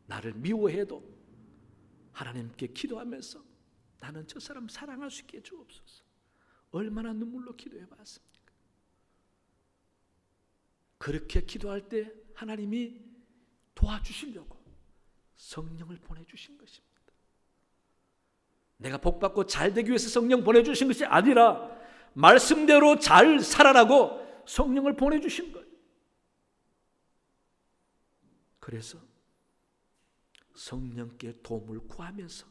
나를 미워해도 하나님께 기도하면서 나는 저 사람 사랑할 수 있게 주옵소서. 얼마나 눈물로 기도해 봤습니까? 그렇게 기도할 때 하나님이 도와주시려고 성령을 보내주신 것입니다. 내가 복받고 잘 되기 위해서 성령 보내주신 것이 아니라 말씀대로 잘 살아라고 성령을 보내주신 거예요. 그래서 성령께 도움을 구하면서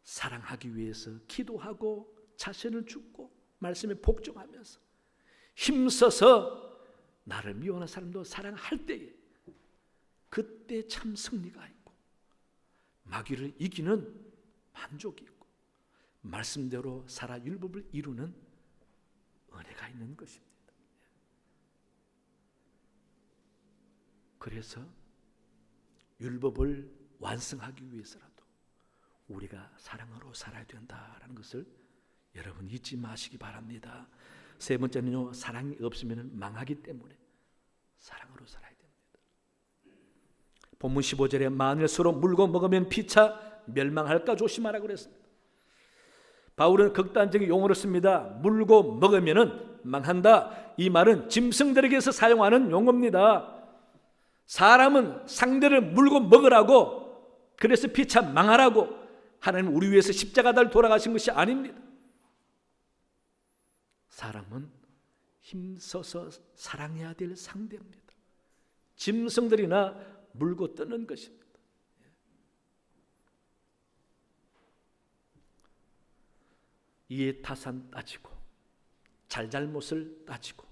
사랑하기 위해서 기도하고 자신을 죽고 말씀에 복종하면서 힘써서 나를 미워하는 사람도 사랑할 때에 그때 참 승리가 있고 마귀를 이기는 만족이 있고 말씀대로 살아 율법을 이루는 은혜가 있는 것입니다. 그래서 율법을 완성하기 위해서라도 우리가 사랑으로 살아야 된다라는 것을 여러분 잊지 마시기 바랍니다. 세 번째는요, 사랑이 없으면 망하기 때문에 사랑으로 살아야 됩니다. 본문 15절에 만일 서로 물고 먹으면 피차 멸망할까 조심하라 그랬습니다. 바울은 극단적인 용어를 씁니다. 물고 먹으면 망한다. 이 말은 짐승들에게서 사용하는 용어입니다. 사람은 상대를 물고 먹으라고, 그래서 피차 망하라고 하나님 우리 위해서 십자가를 돌아가신 것이 아닙니다. 사람은 힘써서 사랑해야 될 상대입니다. 짐승들이나 물고 뜨는 것입니다. 이해 타산 따지고 잘잘못을 따지고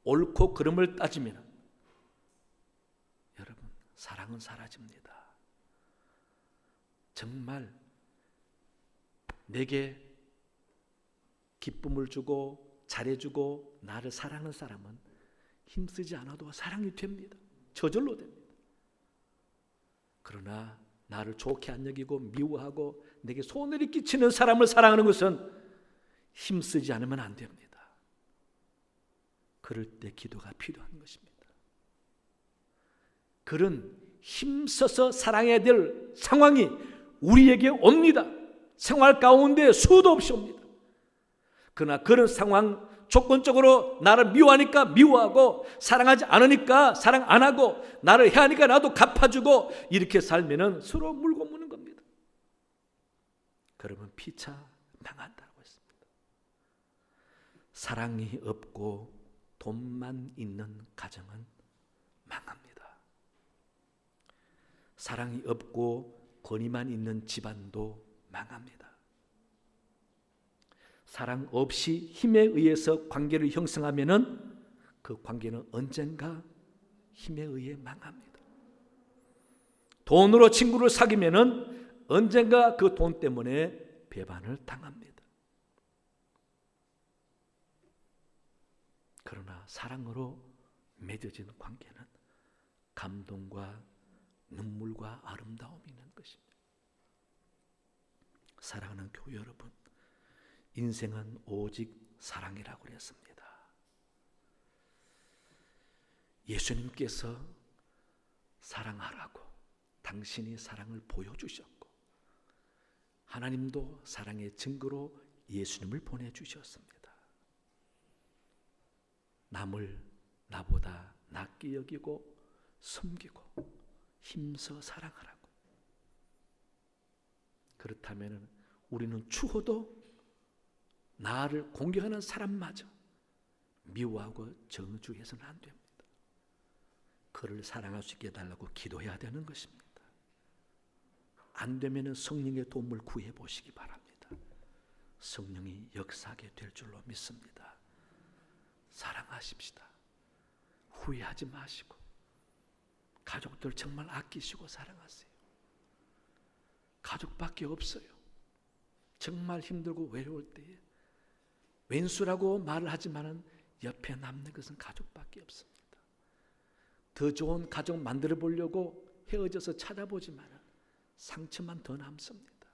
옳고 그름을 따지면 여러분 사랑은 사라집니다. 정말 내게 기쁨을 주고 잘해주고 나를 사랑하는 사람은 힘쓰지 않아도 사랑이 됩니다. 저절로 됩니다. 그러나 나를 좋게 안 여기고 미워하고 내게 손해를 끼치는 사람을 사랑하는 것은 힘쓰지 않으면 안 됩니다. 그럴 때 기도가 필요한 것입니다. 그런 힘써서 사랑해야 될 상황이 우리에게 옵니다. 생활 가운데 수도 없이 옵니다. 그러나 그런 상황 조건적으로 나를 미워하니까 미워하고 사랑하지 않으니까 사랑 안 하고 나를 해하니까 나도 갚아주고 이렇게 살면은 서로 물고 무는 겁니다. 그러면 피차 망한다고 했습니다. 사랑이 없고 돈만 있는 가정은 망합니다. 사랑이 없고 권위만 있는 집안도 망합니다. 사랑 없이 힘에 의해서 관계를 형성하면은 그 관계는 언젠가 힘에 의해 망합니다. 돈으로 친구를 사귀면은 언젠가 그 돈 때문에 배반을 당합니다. 그러나 사랑으로 맺어진 관계는 감동과 눈물과 아름다움이 있는 것입니다. 사랑하는 교회 여러분, 인생은 오직 사랑이라고 그랬습니다. 예수님께서 사랑하라고 당신이 사랑을 보여주셨고 하나님도 사랑의 증거로 예수님을 보내주셨습니다. 남을 나보다 낫게 여기고 섬기고 힘써 사랑하라고. 그렇다면 우리는 추호도 나를 공격하는 사람마저 미워하고 저주해서는 안 됩니다. 그를 사랑할 수 있게 해달라고 기도해야 되는 것입니다. 안 되면 성령의 도움을 구해 보시기 바랍니다. 성령이 역사하게 될 줄로 믿습니다. 사랑하십시다. 후회하지 마시고 가족들 정말 아끼시고 사랑하세요. 가족밖에 없어요. 정말 힘들고 외로울 때에 왼수라고 말을 하지만은 옆에 남는 것은 가족밖에 없습니다. 더 좋은 가족 만들어 보려고 헤어져서 찾아보지만은 상처만 더 남습니다.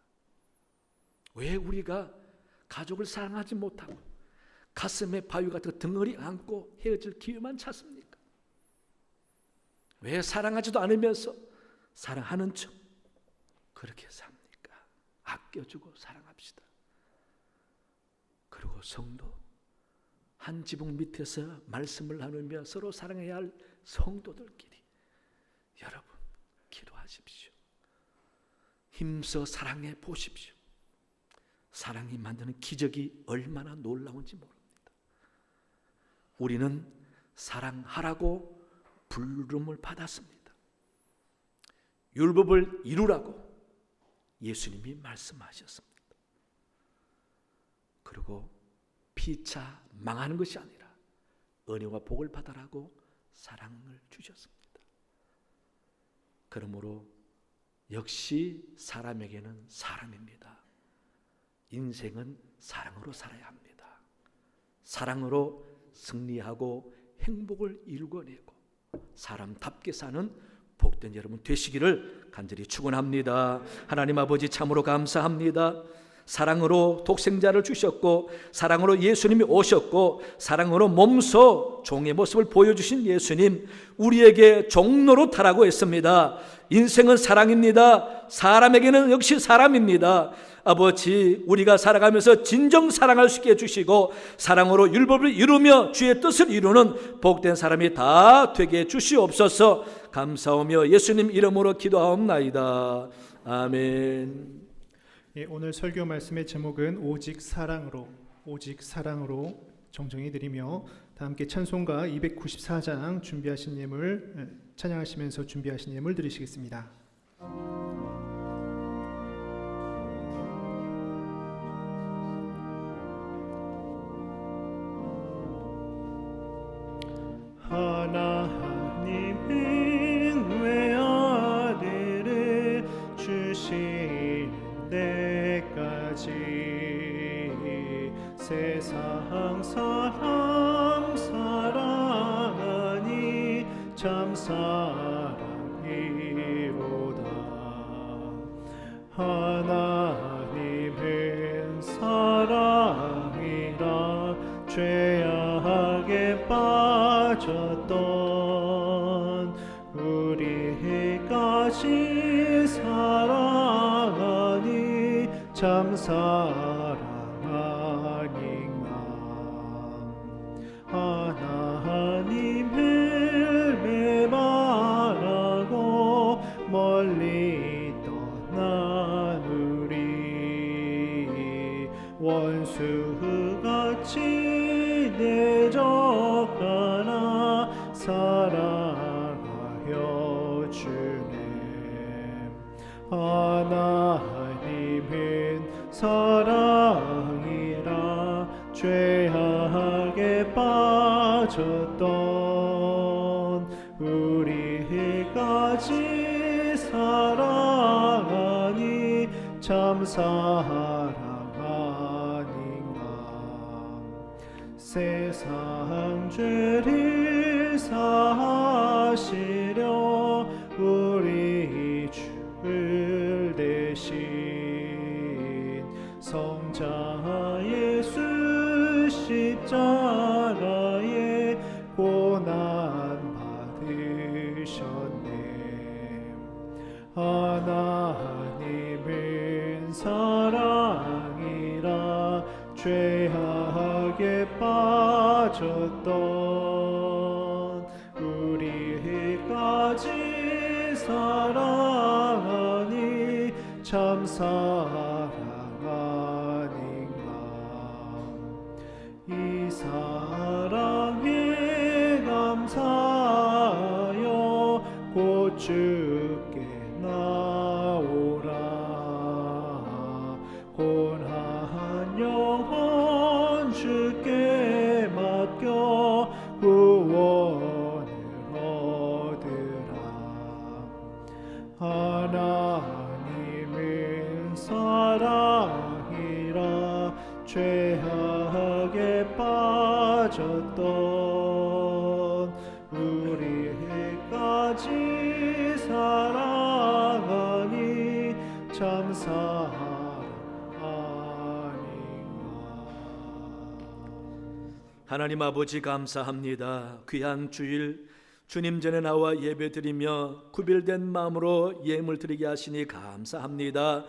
왜 우리가 가족을 사랑하지 못하고 가슴에 바위 같은 덩어리 안고 헤어질 기회만 찾습니까? 왜 사랑하지도 않으면서 사랑하는 척 그렇게 삽니까? 아껴주고 사랑합시다. 그리고 성도, 한 지붕 밑에서 말씀을 나누며 서로 사랑해야 할 성도들끼리 여러분 기도하십시오. 힘써 사랑해 보십시오. 사랑이 만드는 기적이 얼마나 놀라운지 모릅니다. 우리는 사랑하라고 부름을 받았습니다. 율법을 이루라고 예수님이 말씀하셨습니다. 그리고 피차 망하는 것이 아니라 은혜와 복을 받아라고 사랑을 주셨습니다. 그러므로 역시 사람에게는 사람입니다. 인생은 사랑으로 살아야 합니다. 사랑으로 승리하고 행복을 이루어내고 사람답게 사는 복된 여러분 되시기를 간절히 축원합니다. 하나님 아버지 참으로 감사합니다. 사랑으로 독생자를 주셨고 사랑으로 예수님이 오셨고 사랑으로 몸소 종의 모습을 보여주신 예수님, 우리에게 종로로 타라고 했습니다. 인생은 사랑입니다. 사람에게는 역시 사람입니다. 아버지, 우리가 살아가면서 진정 사랑할 수 있게 해주시고 사랑으로 율법을 이루며 주의 뜻을 이루는 복된 사람이 다 되게 해주시옵소서. 감사하며 예수님 이름으로 기도하옵나이다. 아멘. 예, 오늘 설교 말씀의 제목은 오직 사랑으로 정정해 드리며 다 함께 찬송가 294장 준비하신 예물 찬양하시면서 준비하신 예물 드리시겠습니다. 하나님은 외아들을 주신 때까지 세상 사랑 사랑하니 참 사랑이로다. 하나님은 사랑이라 죄악에 빠졌던 우리까지 사랑하니 참 사랑 아닌가. 하나님을 배반하고 멀리 떠난 우리 원수같이 대적하나 사랑하여 주네. 하나님은 사랑이라 죄악에 빠졌던 우리까지 사랑하니 참 사랑 아닌가. 세상 죄를 사하시려 우리 주를 대신 성자 예수 십자가에 고난 받으셨네. 하나님은 사랑이라 죄악에 빠졌던 우리까지 사랑하니 참 사랑 아닌가. 이 사랑에 감사하여 곧 주께 나오라. 고난 영혼 주께 맡겨 구원을 얻으라. 하나님은 사랑이라 죄악에 빠졌던 우리까지 사랑하니 참 사랑 아닌가. 하나님 아버지 감사합니다. 귀한 주일 주님 전에 나와 예배드리며 구별된 마음으로 예물 드리게 하시니 감사합니다.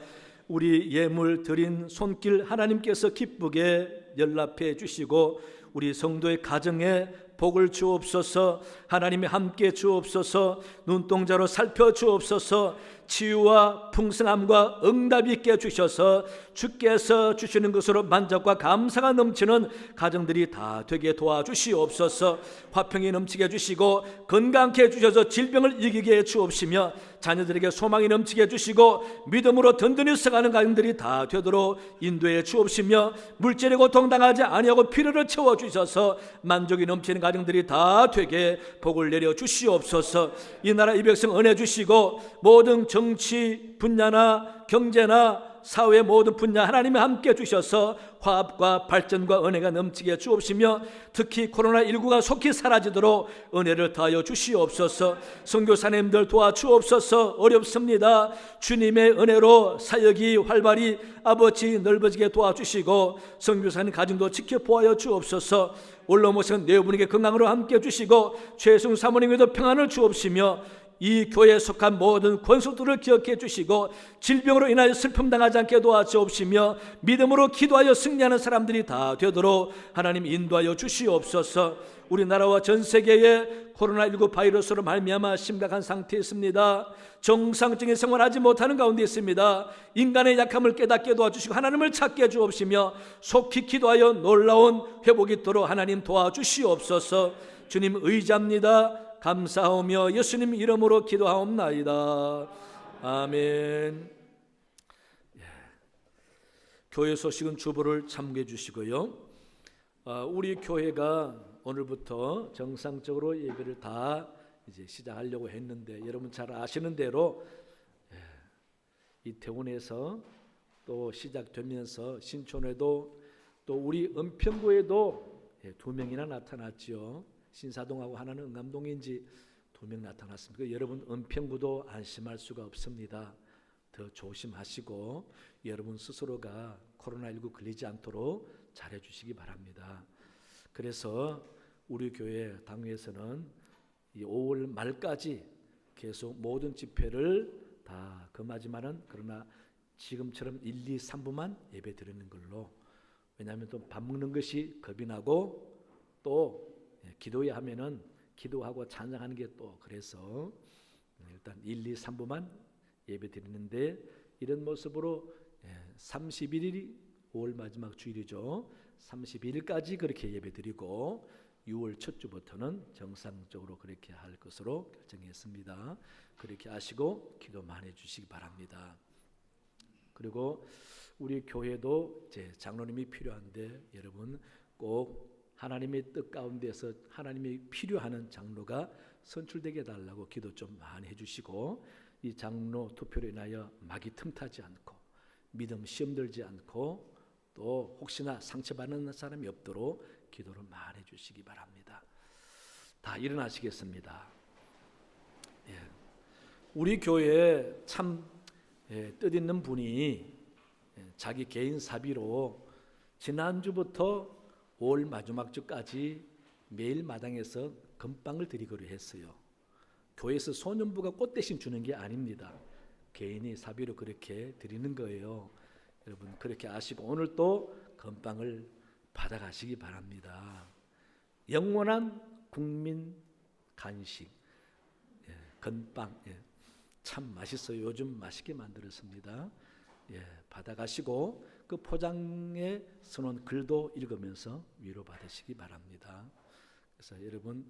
우리 예물 드린 손길 하나님께서 기쁘게 연락해 주시고 우리 성도의 가정에 복을 주옵소서. 하나님이 함께 주옵소서. 눈동자로 살펴주옵소서. 치유와 풍성함과 응답 있게 주셔서 주께서 주시는 것으로 만족과 감사가 넘치는 가정들이 다 되게 도와주시옵소서. 화평이 넘치게 해주시고 건강케 해주셔서 질병을 이기게 해주옵시며 자녀들에게 소망이 넘치게 해주시고 믿음으로 든든히 서가는 가정들이 다 되도록 인도해 주옵시며 물질의 고통 당하지 아니하고 필요를 채워주셔서 만족이 넘치는 가정들이 다 되게 복을 내려 주시옵소서. 이 나라 이 백성 은혜 주시고 모든 정치 분야나 경제나 사회의 모든 분야 하나님이 함께 주셔서 화합과 발전과 은혜가 넘치게 주옵시며 특히 코로나19가 속히 사라지도록 은혜를 더하여 주시옵소서. 선교사님들 도와주옵소서. 어렵습니다. 주님의 은혜로 사역이 활발히 아버지 넓어지게 도와주시고 선교사님 가정도 지켜보아여 주옵소서. 올라오신 내분에게 건강으로 함께 주시고 최승 사모님에도 평안을 주옵시며 이 교회에 속한 모든 권속들을 기억해 주시고 질병으로 인하여 슬픔 당하지 않게 도와주옵시며 믿음으로 기도하여 승리하는 사람들이 다 되도록 하나님 인도하여 주시옵소서. 우리나라와 전 세계에 코로나19 바이러스로 말미암아 심각한 상태에 있습니다. 정상적인 생활하지 못하는 가운데 있습니다. 인간의 약함을 깨닫게 도와주시고 하나님을 찾게 해주옵시며 속히 기도하여 놀라운 회복이 있도록 하나님 도와주시옵소서. 주님 의지합니다. 감사하며 예수님 이름으로 기도하옵나이다. 아멘. 교회 소식은 주보를 참고해 주시고요. 우리 교회가 오늘부터 정상적으로 예배를 다 이제 시작하려고 했는데 여러분 잘 아시는 대로 이태원에서 또 시작되면서 신촌에도 또 우리 은평구에도 2명이나 나타났지요. 신사동하고 하나는 응암동인지 2명 나타났습니다. 여러분 은평구도 안심할 수가 없습니다. 더 조심하시고 여러분 스스로가 코로나19 걸리지 않도록 잘해주시기 바랍니다. 그래서 우리 교회 당회에서는 이 5월 말까지 계속 모든 집회를 다 금하지만은 그러나 지금처럼 1, 2, 3부만 예배 드리는 걸로. 왜냐하면 또 밥 먹는 것이 겁이 나고 또 기도해야 하면은 기도하고 찬양하는 게 또 그래서 일단 1, 2, 3부만 예배 드리는데 이런 모습으로 31일이 5월 마지막 주일이죠. 31일까지 그렇게 예배 드리고 6월 첫 주부터는 정상적으로 그렇게 할 것으로 결정했습니다. 그렇게 아시고 기도 많이 해주시기 바랍니다. 그리고 우리 교회도 이제 장로님이 필요한데 여러분 꼭 하나님의 뜻 가운데서 하나님이 필요하는 장로가 선출되게 해달라고 기도 좀 많이 해주시고 이 장로 투표로 인하여 막이 틈타지 않고 믿음 시험 들지 않고 또 혹시나 상처받는 사람이 없도록 기도를 많이 해주시기 바랍니다. 다 일어나시겠습니다. 우리 교회에 참 뜻있는 분이 자기 개인 사비로 지난주부터 5월 마지막 주까지 매일 마당에서 금빵을 드리기로 했어요. 교회에서 소년부가 꽃 대신 주는 게 아닙니다. 개인이 사비로 그렇게 드리는 거예요. 여러분 그렇게 아시고 오늘 또 금빵을 받아가시기 바랍니다. 영원한 국민 간식 건빵 참 맛있어요. 요즘 맛있게 만들었습니다. 받아가시고 그 포장에 써놓은 글도 읽으면서 위로받으시기 바랍니다. 그래서 여러분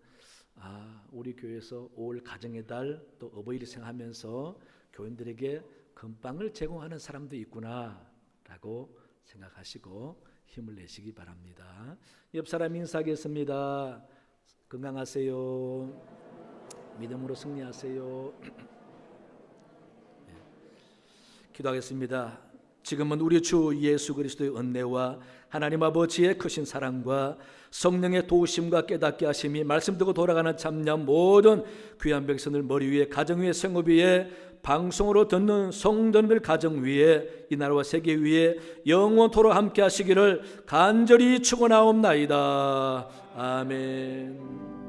우리 교회에서 5월 가정의 달 또 어버이를 생각하면서 교인들에게 금빵을 제공하는 사람도 있구나 라고 생각하시고 힘을 내시기 바랍니다. 옆 사람 인사하겠습니다. 건강하세요. 믿음으로 승리하세요. 기도하겠습니다. 지금은 우리 주 예수 그리스도의 은혜와 하나님 아버지의 크신 사랑과 성령의 도우심과 깨닫게 하심이 말씀 듣고 돌아가는 참념 모든 귀한 백성들 머리 위에 가정 위에 생업 위에 방송으로 듣는 성도님들 가정 위에 이 나라와 세계 위에 영원토록 함께 하시기를 간절히 축원하옵나이다. 아멘.